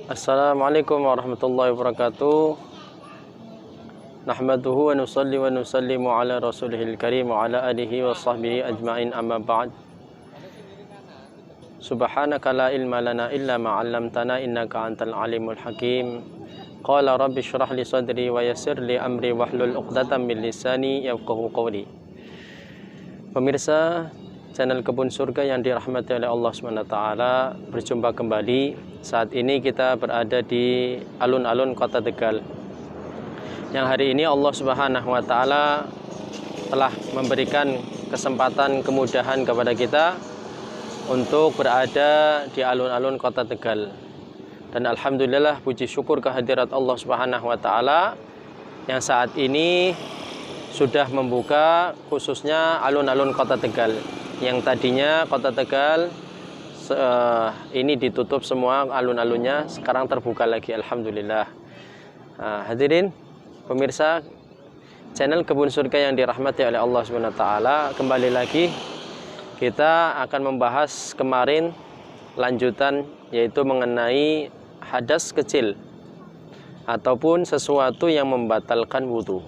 Assalamualaikum warahmatullahi wabarakatuh. Nahmaduhu wa nusalli wa nusallimu ala rasulihil karim wa ala alihi wa sahbihi ajma'in, amma ba'd. Subhanaka la ilma lana illa ma 'allamtana innaka antal alimul hakim. Qala rabbi shrah li sadri wa yassir li amri wahlul 'uqdatam min lisani yafqahu qawli. Pemirsa channel Kebun Surga yang dirahmati oleh Allah SWT, berjumpa kembali. Saat ini kita berada di alun-alun Kota Tegal, yang hari ini Allah Subhanahu wa Ta'ala telah memberikan kesempatan, kemudahan kepada kita untuk berada di alun-alun Kota Tegal. Dan alhamdulillah, puji syukur kehadirat Allah Subhanahu wa Ta'ala yang saat ini sudah membuka khususnya alun-alun Kota Tegal, yang tadinya Kota Tegal ini ditutup semua alun-alunnya, sekarang terbuka lagi, alhamdulillah. Hadirin pemirsa channel Kebun Surga yang dirahmati oleh Allah SWT, kembali lagi kita akan membahas kemarin lanjutan, yaitu mengenai hadas kecil ataupun sesuatu yang membatalkan wudhu.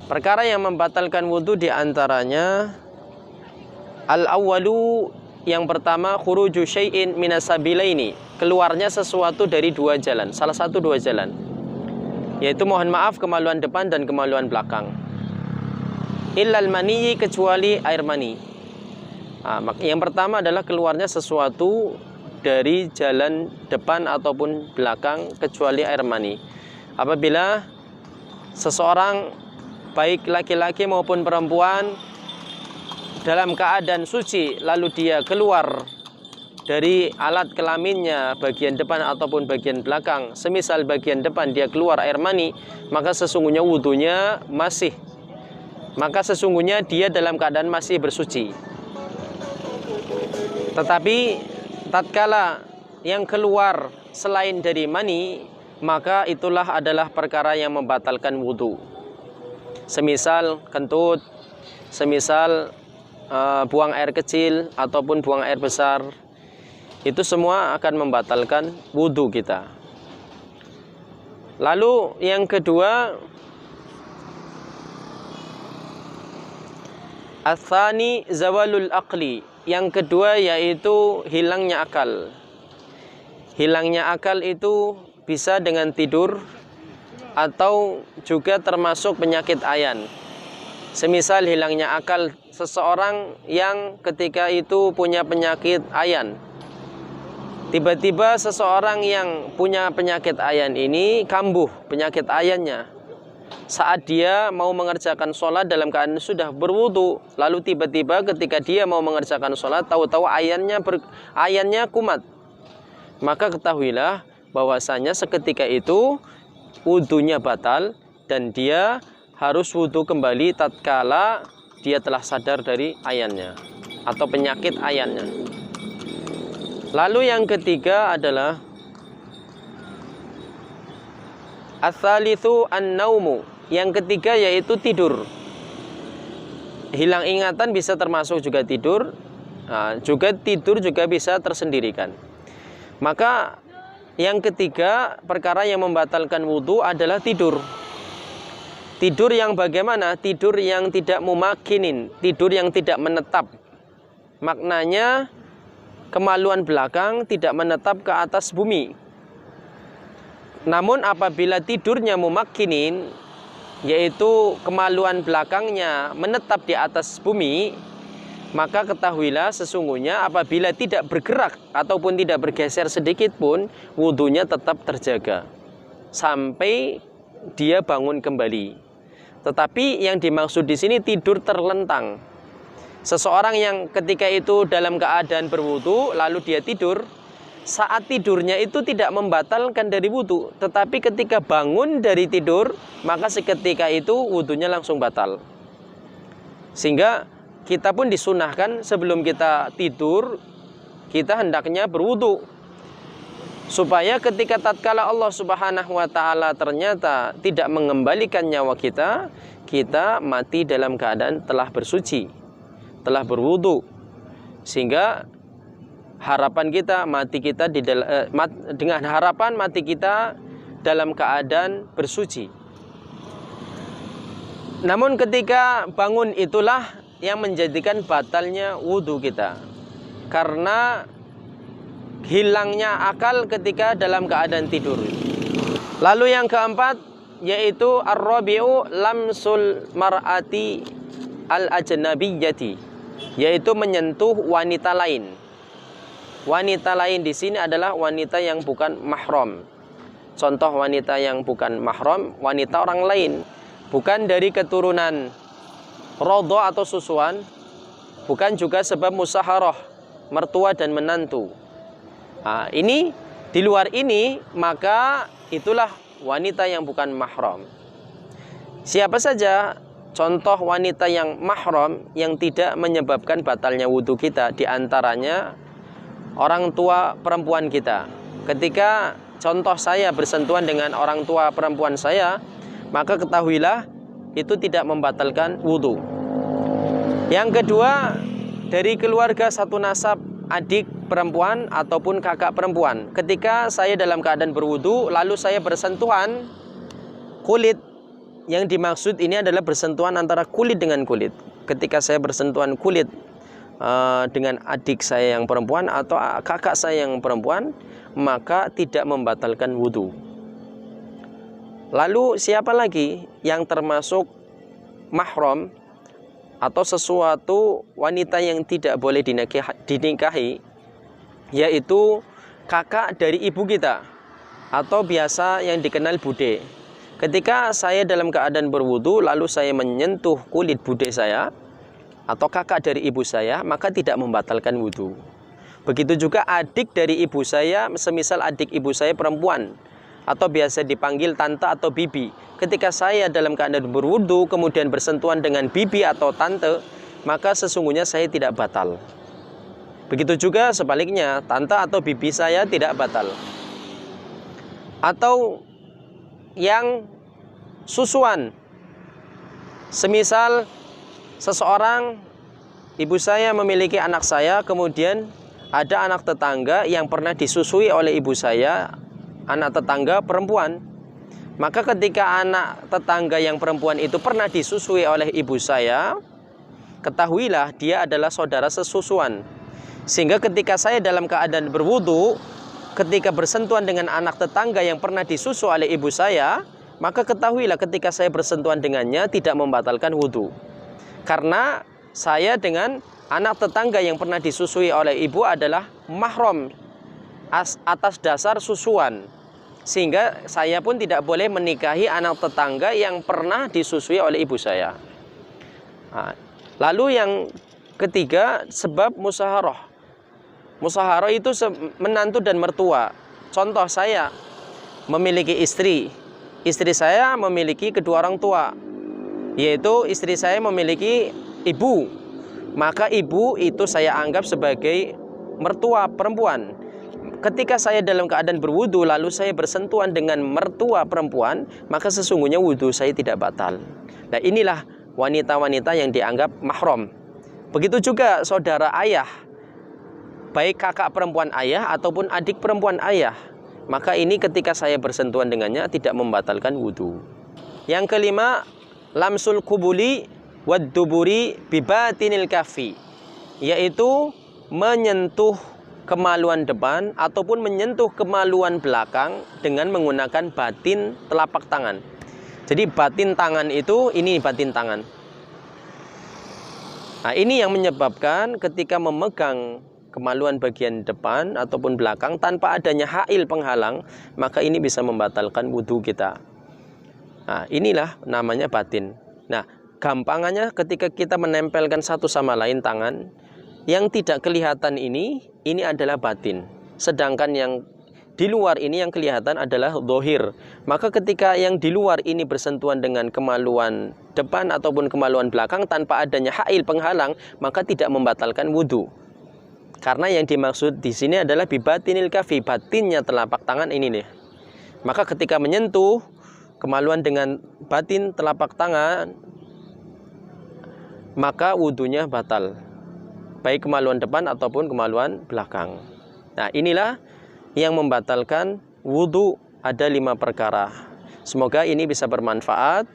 Perkara yang membatalkan wudhu diantaranya al-awwalu, yang pertama, khuruju syai'in minasabilaini, keluarnya sesuatu dari dua jalan, salah satu dua jalan, yaitu mohon maaf kemaluan depan dan kemaluan belakang. Illal maniyi, kecuali air mani. Yang pertama adalah keluarnya sesuatu dari jalan depan ataupun belakang kecuali air mani. Apabila seseorang baik laki-laki maupun perempuan dalam keadaan suci lalu dia keluar dari alat kelaminnya bagian depan ataupun bagian belakang, semisal bagian depan dia keluar air mani, maka sesungguhnya wudhunya sesungguhnya dia dalam keadaan masih bersuci. Tetapi tatkala yang keluar selain dari mani, maka itulah adalah perkara yang membatalkan wudhu. Semisal kentut, semisal buang air kecil ataupun buang air besar, itu semua akan membatalkan wudhu kita. Lalu yang kedua, atsani zawalul aqli, yang kedua yaitu hilangnya akal. Hilangnya akal itu bisa dengan tidur atau juga termasuk penyakit ayan. Semisal hilangnya akal seseorang yang ketika itu punya penyakit ayan. Tiba-tiba seseorang yang punya penyakit ayan ini kambuh penyakit ayannya saat dia mau mengerjakan sholat dalam keadaan sudah berwudu. Lalu tiba-tiba ketika dia mau mengerjakan sholat, tahu-tahu ayannya kumat, maka ketahuilah bahwasanya seketika itu wudunya batal dan dia harus wudu kembali tatkala dia telah sadar dari ayannya atau penyakit ayannya. Lalu yang ketiga adalah ats-tsalitsu an-naumu, yang ketiga yaitu tidur. Hilang ingatan bisa termasuk juga tidur, juga tidur juga bisa tersendirikan. Maka yang ketiga perkara yang membatalkan wudhu adalah tidur. Tidur yang bagaimana? Tidur yang tidak mumakinin, tidur yang tidak menetap. Maknanya kemaluan belakang tidak menetap ke atas bumi. Namun apabila tidurnya mumakinin, yaitu kemaluan belakangnya menetap di atas bumi, maka ketahuilah sesungguhnya apabila tidak bergerak ataupun tidak bergeser sedikit pun, wudhunya tetap terjaga sampai dia bangun kembali. Tetapi yang dimaksud di sini tidur terlentang. Seseorang yang ketika itu dalam keadaan berwudu lalu dia tidur, saat tidurnya itu tidak membatalkan dari wudu, tetapi ketika bangun dari tidur maka seketika itu wudunya langsung batal. Sehingga kita pun disunahkan sebelum kita tidur kita hendaknya berwudu, supaya ketika tatkala Allah Subhanahu wa Ta'ala ternyata tidak mengembalikan nyawa kita, kita mati dalam keadaan telah bersuci, telah berwudu. Sehingga harapan kita mati kita dengan harapan mati kita dalam keadaan bersuci. Namun ketika bangun itulah yang menjadikan batalnya wudhu kita, karena hilangnya akal ketika dalam keadaan tidur. Lalu yang keempat yaitu ar-rabi'u lamsul mar'ati al-ajnabiyyati, yaitu menyentuh wanita lain. Wanita lain di sini adalah wanita yang bukan mahram. Contoh wanita yang bukan mahram, wanita orang lain, bukan dari keturunan rodho atau susuan, bukan juga sebab musaharah, mertua dan menantu. Nah, ini di luar ini, maka itulah wanita yang bukan mahram. Siapa saja contoh wanita yang mahram yang tidak menyebabkan batalnya wudhu kita? Di antaranya orang tua perempuan kita. Ketika contoh saya bersentuhan dengan orang tua perempuan saya, maka ketahuilah itu tidak membatalkan wudhu. Yang kedua, dari keluarga satu nasab, adik perempuan ataupun kakak perempuan. Ketika saya dalam keadaan berwudhu, lalu saya bersentuhan kulit, yang dimaksud ini adalah bersentuhan antara kulit dengan kulit. Ketika saya bersentuhan kulit dengan adik saya yang perempuan atau kakak saya yang perempuan, maka tidak membatalkan wudhu. Lalu siapa lagi yang termasuk mahram atau sesuatu wanita yang tidak boleh dinikahi, yaitu kakak dari ibu kita atau biasa yang dikenal bude. Ketika saya dalam keadaan berwudhu lalu saya menyentuh kulit bude saya atau kakak dari ibu saya, maka tidak membatalkan wudhu. Begitu juga adik dari ibu saya, semisal adik ibu saya perempuan atau biasa dipanggil tante atau bibi. Ketika saya dalam keadaan berwudhu kemudian bersentuhan dengan bibi atau tante, maka sesungguhnya saya tidak batal. Begitu juga sebaliknya, tante atau bibi saya tidak batal. Atau yang susuan, semisal seseorang, ibu saya memiliki anak saya, kemudian ada anak tetangga yang pernah disusui oleh ibu saya, anak tetangga perempuan. Maka ketika anak tetangga yang perempuan itu pernah disusui oleh ibu saya, ketahuilah dia adalah saudara sesusuan. Sehingga ketika saya dalam keadaan berwudu, ketika bersentuhan dengan anak tetangga yang pernah disusui oleh ibu saya, maka ketahuilah ketika saya bersentuhan dengannya tidak membatalkan wudu. Karena saya dengan anak tetangga yang pernah disusui oleh ibu adalah mahram atas dasar susuan. Sehingga saya pun tidak boleh menikahi anak tetangga yang pernah disusui oleh ibu saya. Nah, lalu yang ketiga, sebab musaharah. Musaharah itu menantu dan mertua. Contoh, saya memiliki istri. Istri saya memiliki kedua orang tua, yaitu istri saya memiliki ibu. Maka ibu itu saya anggap sebagai mertua perempuan. Ketika saya dalam keadaan berwudu lalu saya bersentuhan dengan mertua perempuan, maka sesungguhnya wudu saya tidak batal. Nah, inilah wanita-wanita yang dianggap mahram. Begitu juga saudara ayah, baik kakak perempuan ayah ataupun adik perempuan ayah, maka ini ketika saya bersentuhan dengannya tidak membatalkan wudu. Yang kelima, lamsul kubuli wad duburi bibatinil kafi, yaitu menyentuh kemaluan depan ataupun menyentuh kemaluan belakang dengan menggunakan batin telapak tangan. Jadi batin tangan itu, ini batin tangan. Nah, ini yang menyebabkan ketika memegang kemaluan bagian depan ataupun belakang tanpa adanya hail penghalang, maka ini bisa membatalkan wudhu kita. Nah, inilah namanya batin. Nah, gampangannya ketika kita menempelkan satu sama lain tangan, yang tidak kelihatan ini adalah batin. Sedangkan yang di luar ini yang kelihatan adalah zahir. Maka ketika yang di luar ini bersentuhan dengan kemaluan depan ataupun kemaluan belakang tanpa adanya hail penghalang, maka tidak membatalkan wudhu. Karena yang dimaksud di sini adalah bibatinil kafi, batinnya telapak tangan ini nih. Maka ketika menyentuh kemaluan dengan batin telapak tangan, maka wudhunya batal. baik kemaluan depan ataupun kemaluan belakang. Nah, inilah yang membatalkan wudhu, ada 5 perkara. Semoga ini bisa bermanfaat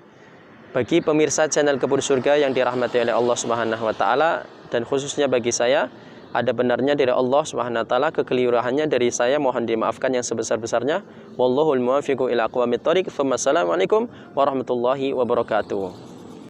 bagi pemirsa channel Kebun Surga yang dirahmati oleh Allah Subhanahu wa taala, dan khususnya bagi saya. Ada benarnya dari Allah Subhanahu wa taala, kekeliruannya dari saya mohon dimaafkan yang sebesar-besarnya. Wallahul muwaffiqu ila aqwamit thoriq. Assalamualaikum warahmatullahi wabarakatuh.